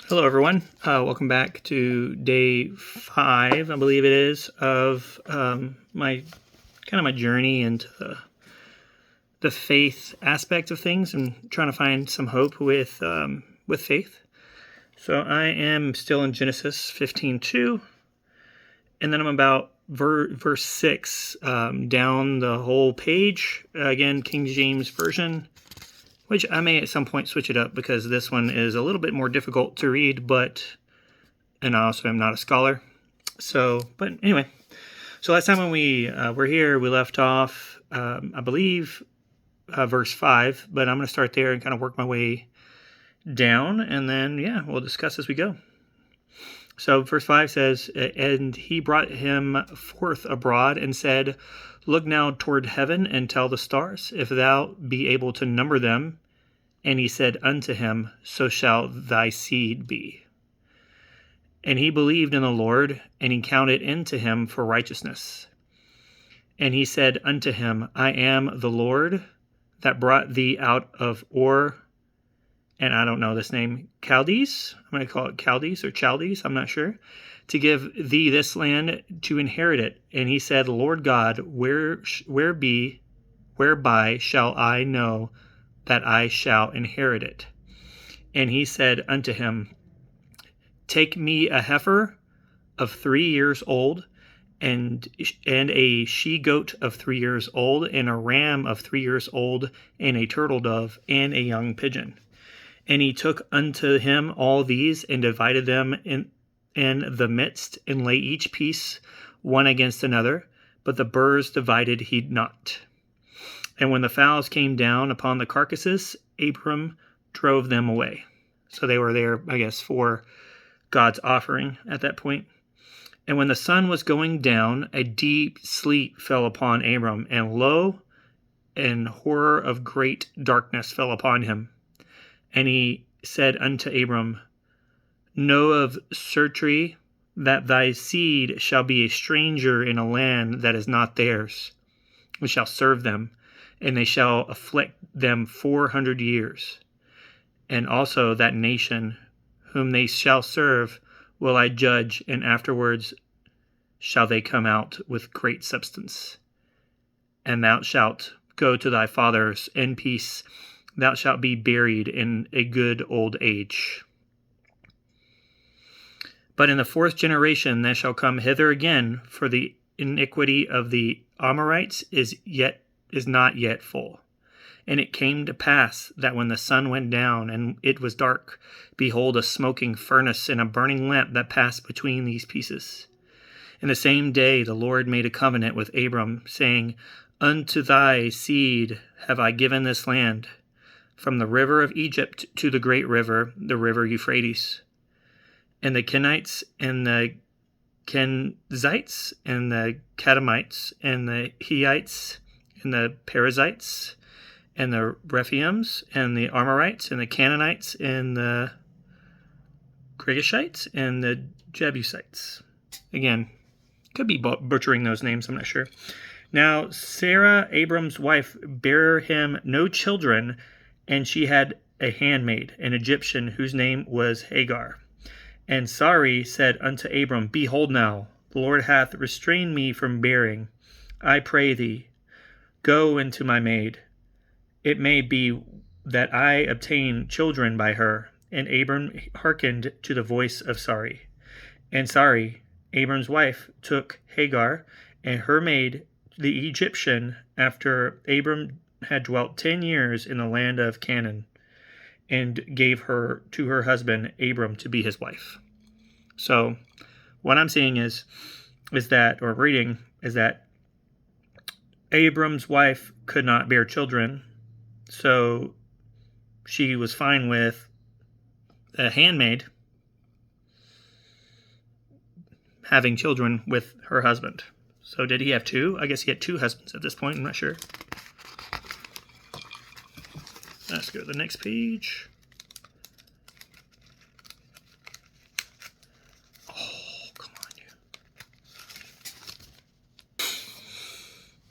Hello, everyone. Welcome back to day 5, I believe it is, of my journey into the faith aspect of things and trying to find some hope with faith. So I am still in Genesis 15:2, and then I'm about verse 6 down the whole page. Again, King James Version, which I may at some point switch it up because this one is a little bit more difficult to read, and I also am not a scholar. But anyway, so last time when we were here, we left off, I believe, verse 5, but I'm going to start there and kind of work my way down, and then, we'll discuss as we go. So verse 5 says, "And he brought him forth abroad and said, Look now toward heaven and tell the stars, if thou be able to number them. And he said unto him, So shall thy seed be. And he believed in the Lord, and he counted into him for righteousness. And he said unto him, I am the Lord that brought thee out of Ur," and I don't know this name, Chaldees. I'm going to call it Chaldees or Chaldees, I'm not sure, "to give thee this land to inherit it. And he said, Lord God, whereby shall I know that I shall inherit it? And he said unto him, Take me a heifer of 3 years old, and a she-goat of 3 years old, and a ram of 3 years old, and a turtle dove, and a young pigeon. And he took unto him all these, and divided them in the midst, and lay each piece one against another, but the birds divided he not. And when the fowls came down upon the carcasses, Abram drove them away." So they were there, I guess, for God's offering at that point. "And when the sun was going down, a deep sleep fell upon Abram, and lo, an horror of great darkness fell upon him. And he said unto Abram, Know of certainty that thy seed shall be a stranger in a land that is not theirs, and shall serve them, and they shall afflict them 400 years. And also that nation whom they shall serve will I judge, and afterwards shall they come out with great substance. And thou shalt go to thy fathers in peace. Thou shalt be buried in a good old age. But in the 4th generation they shall come hither again, for the iniquity of the Amorites is not yet full. And it came to pass that when the sun went down and it was dark, behold, a smoking furnace and a burning lamp that passed between these pieces. In the same day the Lord made a covenant with Abram, saying, Unto thy seed have I given this land, from the river of Egypt to the great river, the river Euphrates. And the Kenites, and the Kenzites, and the Kadamites, and the Hivites, and the Perizzites, and the Rephaims, and the Amorites, and the Canaanites, and the Girgashites, and the Jebusites." Again, could be butchering those names, I'm not sure. "Now Sarah, Abram's wife, bare him no children, and she had a handmaid, an Egyptian, whose name was Hagar. And Sarai said unto Abram, Behold now, the Lord hath restrained me from bearing. I pray thee, go into my maid. It may be that I obtain children by her. And Abram hearkened to the voice of Sarai. And Sarai, Abram's wife, took Hagar and her maid, the Egyptian, after Abram had dwelt 10 years in the land of Canaan, and gave her to her husband Abram to be his wife." So what I'm seeing is that Abram's wife could not bear children, so she was fine with a handmaid having children with her husband. So did he have 2? I guess he had 2 husbands at this point, I'm not sure. Let's go to the next page. Oh, come on, you.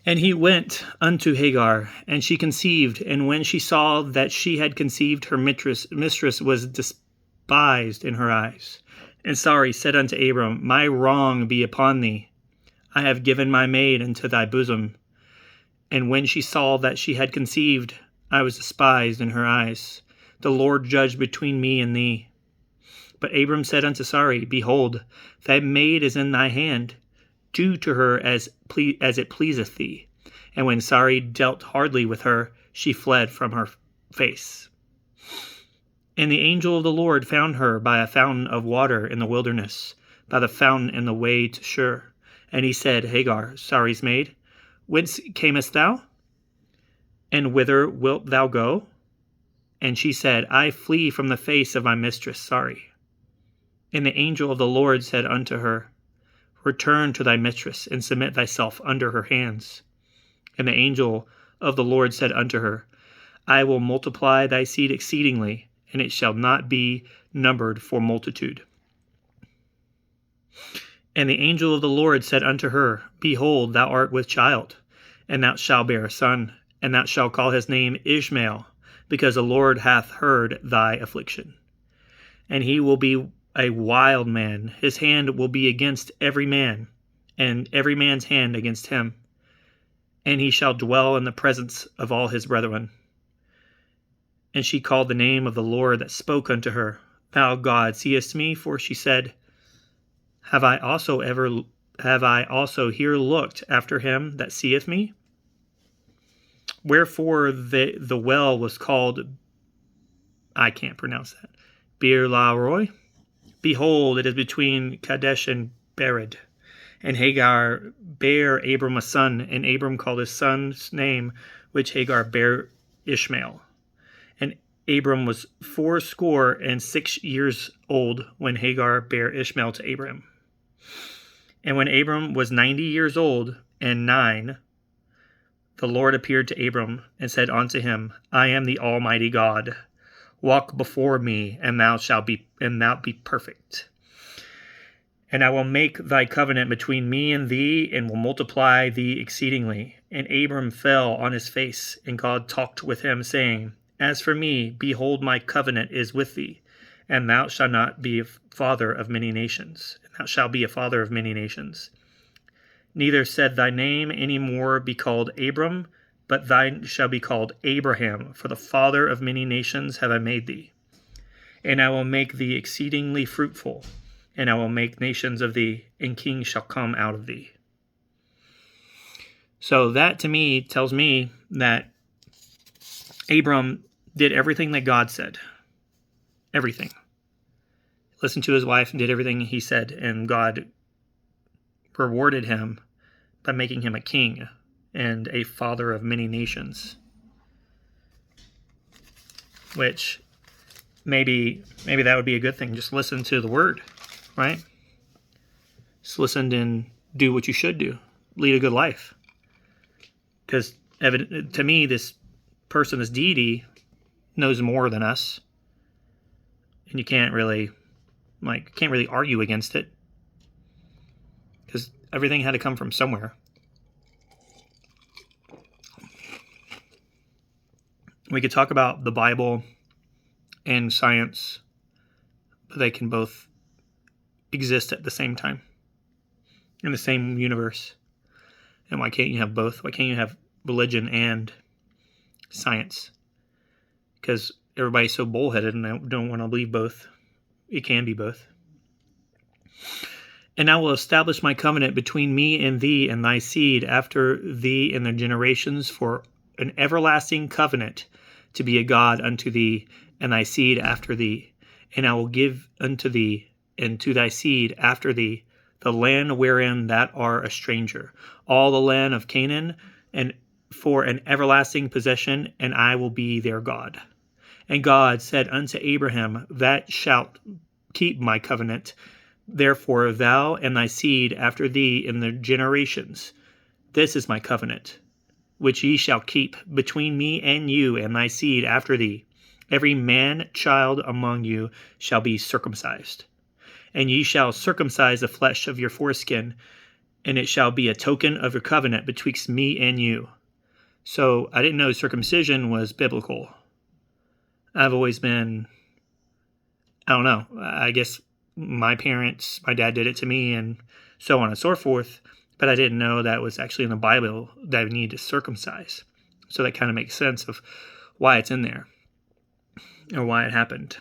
"And he went unto Hagar, and she conceived, and when she saw that she had conceived, her mistress was despised despised in her eyes. And Sarai said unto Abram, My wrong be upon thee. I have given my maid into thy bosom. And when she saw that she had conceived, I was despised in her eyes. The Lord judged between me and thee. But Abram said unto Sarai, Behold, thy maid is in thy hand. Do to her as it pleaseth thee. And when Sarai dealt hardly with her, she fled from her face. And the angel of the Lord found her by a fountain of water in the wilderness, by the fountain in the way to Shur. And he said, Hagar, Sarai's maid, whence camest thou? And whither wilt thou go? And she said, I flee from the face of my mistress Sarai. And the angel of the Lord said unto her, Return to thy mistress, and submit thyself under her hands. And the angel of the Lord said unto her, I will multiply thy seed exceedingly, and it shall not be numbered for multitude. And the angel of the Lord said unto her, Behold, thou art with child, and thou shalt bear a son, and thou shalt call his name Ishmael, because the Lord hath heard thy affliction. And he will be a wild man, his hand will be against every man, and every man's hand against him. And he shall dwell in the presence of all his brethren. And she called the name of the Lord that spoke unto her, Thou God seest me, for she said, Have I also here looked after him that seeth me? Wherefore the well was called, I can't pronounce that, Bir Lahai. Behold, it is between Kadesh and Bered. And Hagar bare Abram a son, and Abram called his son's name, which Hagar bare, Ishmael. And Abram was 86 years old when Hagar bare Ishmael to Abram. And when Abram was 90 years old and 9, the Lord appeared to Abram and said unto him, I am the Almighty God. Walk before me, and thou be perfect. And I will make thy covenant between me and thee, and will multiply thee exceedingly. And Abram fell on his face, and God talked with him, saying, As for me, behold, my covenant is with thee, and thou shalt not be a father of many nations. And thou shalt be a father of many nations. Neither said thy name any more be called Abram, but thine shall be called Abraham, for the father of many nations have I made thee. And I will make thee exceedingly fruitful, and I will make nations of thee, and kings shall come out of thee. So that to me tells me that Abram did everything that God said. Everything. Listened to his wife and did everything he said, and God rewarded him by making him a king and a father of many nations. Which maybe that would be a good thing. Just listen to the word, right? Just listen and do what you should do. Lead a good life. Because to me, this person, this deity, knows more than us. And you can't really argue against it. Because everything had to come from somewhere. We could talk about the Bible and science, but they can both exist at the same time in the same universe. And why can't you have both? Why can't you have religion and science? Because everybody's so bullheaded and they don't want to believe both. It can be both. And I will establish my covenant between me and thee and thy seed after thee in their generations for an everlasting covenant, to be a God unto thee and thy seed after thee. And I will give unto thee and to thy seed after thee the land wherein that are a stranger, all the land of Canaan, and for an everlasting possession, and I will be their God. And God said unto Abraham, That shalt keep my covenant, therefore thou and thy seed after thee in their generations. This is my covenant, which ye shall keep between me and you and thy seed after thee. Every man child among you shall be circumcised. And ye shall circumcise the flesh of your foreskin, and it shall be a token of your covenant betwixt me and you. So I didn't know circumcision was biblical. I've always been I don't know. I guess my dad did it to me, and so on and so forth. But I didn't know that was actually in the Bible that I need to circumcise. So that kind of makes sense of why it's in there or why it happened.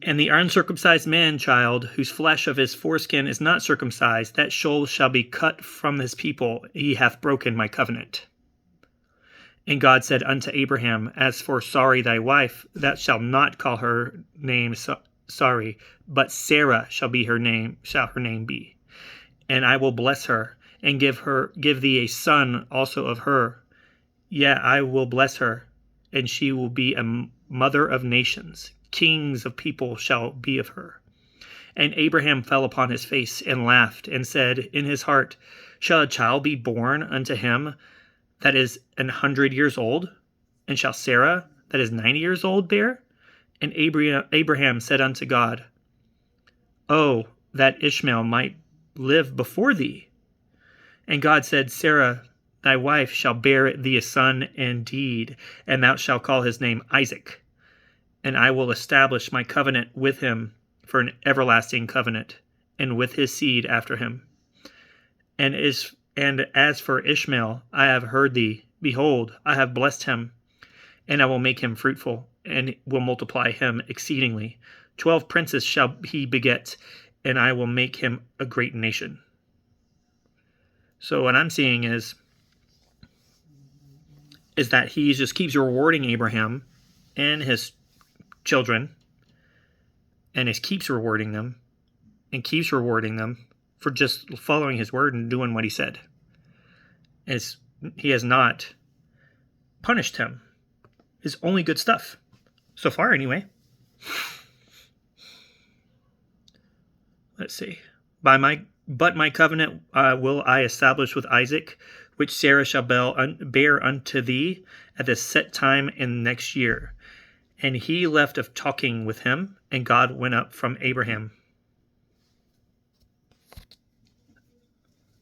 And the uncircumcised man child, whose flesh of his foreskin is not circumcised, that soul shall be cut from his people. He hath broken my covenant. And God said unto Abraham, As for Sarai thy wife, thou shalt not call her name Sarai, but Sarah shall her name be. And I will bless her, and give thee a son also of her. Yea, I will bless her, and she will be a mother of nations. Kings of people shall be of her. And Abraham fell upon his face and laughed, and said in his heart, Shall a child be born unto him that is 100 years old? And shall Sarah that is 90 years old bear? And Abraham said unto God, Oh, that Ishmael might live before thee. And God said, Sarah thy wife shall bear thee a son indeed, and thou shalt call his name Isaac. And I will establish my covenant with him for an everlasting covenant, and with his seed after him. And as for Ishmael, I have heard thee. Behold, I have blessed him, and I will make him fruitful, and will multiply him exceedingly. 12 princes shall he beget, and I will make him a great nation. So what I'm seeing is that he just keeps rewarding Abraham and his children, and keeps rewarding them for just following his word and doing what he said. He has not punished him. It's only good stuff so far, anyway. Let's see. But my covenant will I establish with Isaac, which Sarah shall bear unto thee at the set time in next year. And he left of talking with him, and God went up from Abraham.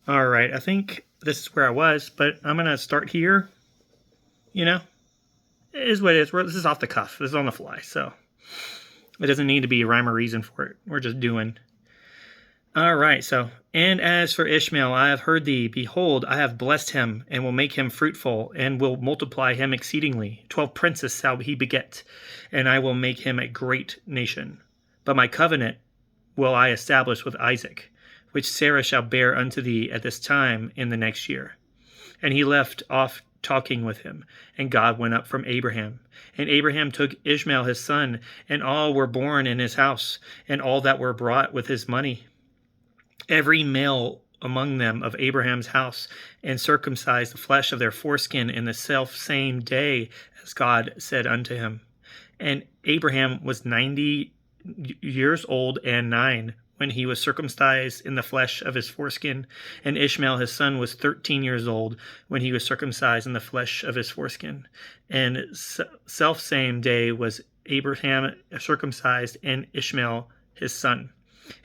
All right, I think this is where I was, but I'm going to start here. It is what it is. This is off the cuff. This is on the fly, so it doesn't need to be a rhyme or reason for it. We're just doing. All right, so, and as for Ishmael, I have heard thee. Behold, I have blessed him, and will make him fruitful, and will multiply him exceedingly. 12 princes shall he beget, and I will make him a great nation. But my covenant will I establish with Isaac, which Sarah shall bear unto thee at this time in the next year. And he left off talking with him, and God went up from Abraham. And Abraham took Ishmael his son, and all were born in his house, and all that were brought with his money, every male among them of Abraham's house, and circumcised the flesh of their foreskin in the self same day as God said unto him. And Abraham was 90 years old and 9 when he was circumcised in the flesh of his foreskin, and Ishmael his son was 13 years old when he was circumcised in the flesh of his foreskin. And self same day was Abraham circumcised, and Ishmael his son.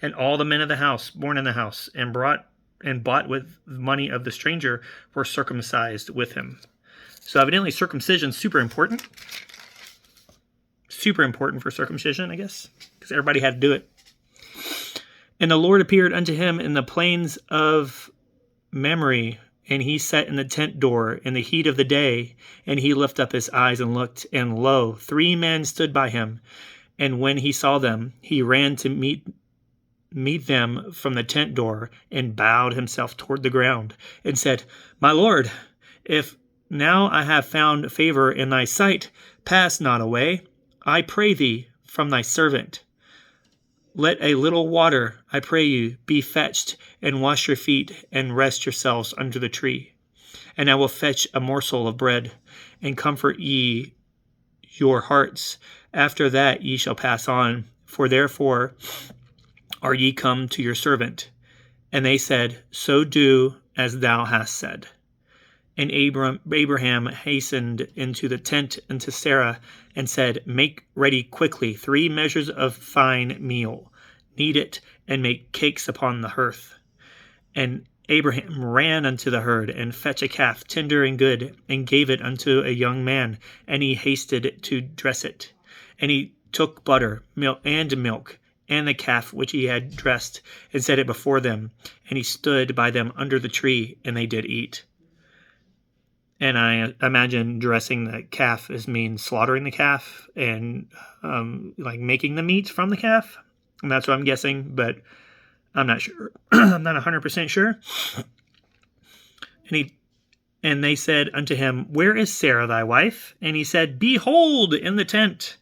And all the men of the house, born in the house, and bought with money of the stranger, were circumcised with him. So evidently circumcision is super important. Super important for circumcision, I guess, because everybody had to do it. And the Lord appeared unto him in the plains of Mamre, and he sat in the tent door in the heat of the day, and he lifted up his eyes and looked, and lo, 3 men stood by him. And when he saw them, he ran to meet them from the tent door, and bowed himself toward the ground, and said, My Lord, if now I have found favor in thy sight, pass not away, I pray thee, from thy servant. Let a little water, I pray you, be fetched, and wash your feet, and rest yourselves under the tree. And I will fetch a morsel of bread, and comfort ye your hearts. After that ye shall pass on, for therefore are ye come to your servant? And they said, So do as thou hast said. And Abraham hastened into the tent unto Sarah, and said, Make ready quickly 3 measures of fine meal, knead it, and make cakes upon the hearth. And Abraham ran unto the herd, and fetched a calf tender and good, and gave it unto a young man, and he hasted to dress it. And he took butter, milk, and the calf which he had dressed, and set it before them. And he stood by them under the tree, and they did eat. And I imagine dressing the calf means slaughtering the calf and like making the meat from the calf. And that's what I'm guessing, but I'm not sure. I'm not 100% sure. And they said unto him, Where is Sarah thy wife? And he said, Behold, in the tent.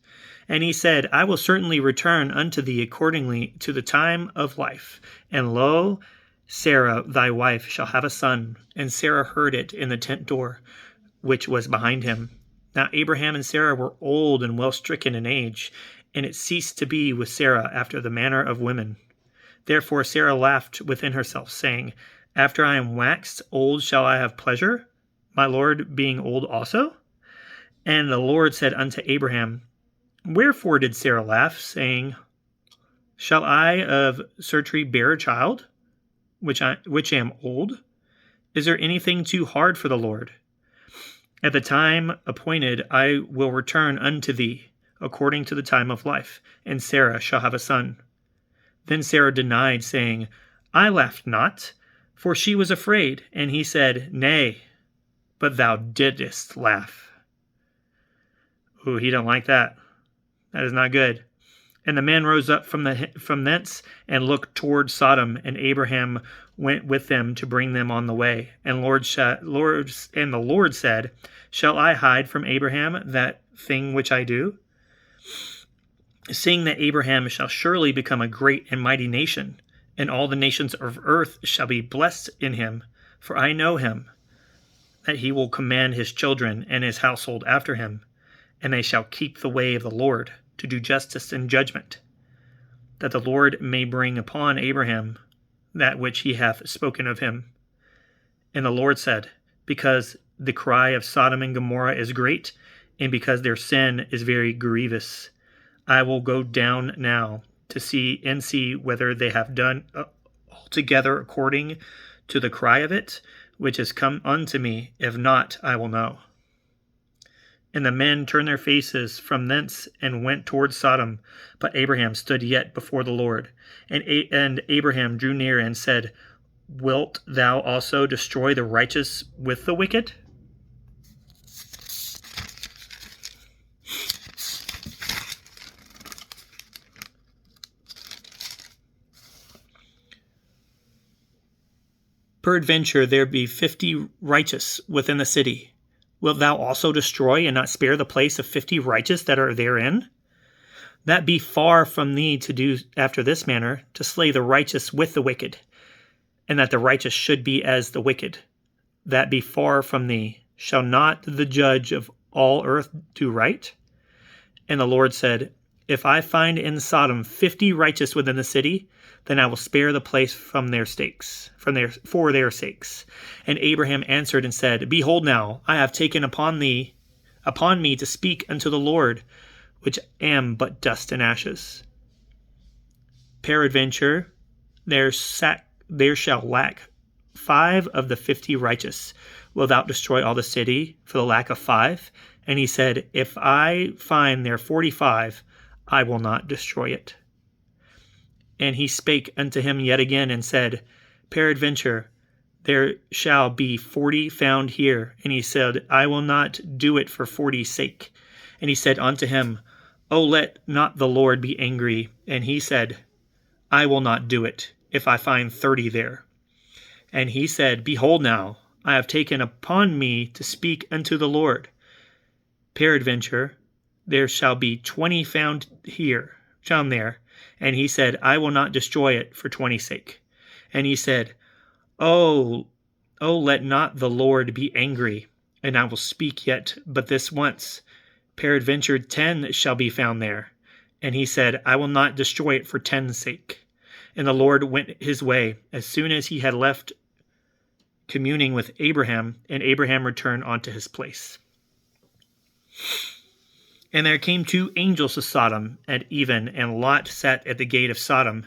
And he said, I will certainly return unto thee accordingly to the time of life. And lo, Sarah thy wife shall have a son. And Sarah heard it in the tent door, which was behind him. Now Abraham and Sarah were old and well stricken in age, and it ceased to be with Sarah after the manner of women. Therefore Sarah laughed within herself, saying, After I am waxed old shall I have pleasure, my Lord being old also? And the Lord said unto Abraham, Wherefore did Sarah laugh, saying, Shall I of certainty bear a child, which am old? Is there anything too hard for the Lord? At the time appointed I will return unto thee, according to the time of life, and Sarah shall have a son. Then Sarah denied, saying, I laughed not, for she was afraid. And he said, Nay, but thou didst laugh. Ooh, he don't like that. That is not good. And the men rose up from thence and looked toward Sodom, and Abraham went with them to bring them on the way. And the Lord said, Shall I hide from Abraham that thing which I do? Seeing that Abraham shall surely become a great and mighty nation, and all the nations of earth shall be blessed in him. For I know him, that he will command his children and his household after him, and they shall keep the way of the Lord, to do justice and judgment, that the Lord may bring upon Abraham that which he hath spoken of him. And the Lord said, Because the cry of Sodom and Gomorrah is great, and because their sin is very grievous, I will go down now to see whether they have done altogether according to the cry of it, which has come unto me. If not, I will know. And the men turned their faces from thence and went towards Sodom. But Abraham stood yet before the Lord. And Abraham drew near and said, Wilt thou also destroy the righteous with the wicked? Peradventure there be 50 righteous within the city. Wilt thou also destroy and not spare the place of 50 righteous that are therein? That be far from thee to do after this manner, to slay the righteous with the wicked, and that the righteous should be as the wicked. That be far from thee. Shall not the judge of all earth do right? And the Lord said, If I find in Sodom 50 righteous within the city, then I will spare the place for their sakes. And Abraham answered and said, Behold now, I have taken upon me to speak unto the Lord, which am but dust and ashes. Peradventure there shall lack 5 of the 50 righteous. Wilt thou destroy all the city for the lack of 5? And he said, If I find there 45, I will not destroy it. And he spake unto him yet again, and said, Peradventure there shall be 40 found here. And he said, I will not do it for 40's sake. And he said unto him, O let not the Lord be angry. And he said, I will not do it, if I find 30 there. And he said, Behold now, I have taken upon me to speak unto the Lord. Peradventure there shall be 20 found there. And he said, I will not destroy it for 20's sake. And he said, Oh, let not the Lord be angry, and I will speak yet but this once. Peradventure 10 shall be found there. And he said, I will not destroy it for 10's sake. And the Lord went his way as soon as he had left communing with Abraham, and Abraham returned unto his place. And there came 2 angels to Sodom at even, and Lot sat at the gate of Sodom.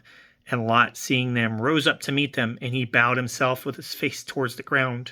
And Lot, seeing them, rose up to meet them, and he bowed himself with his face towards the ground.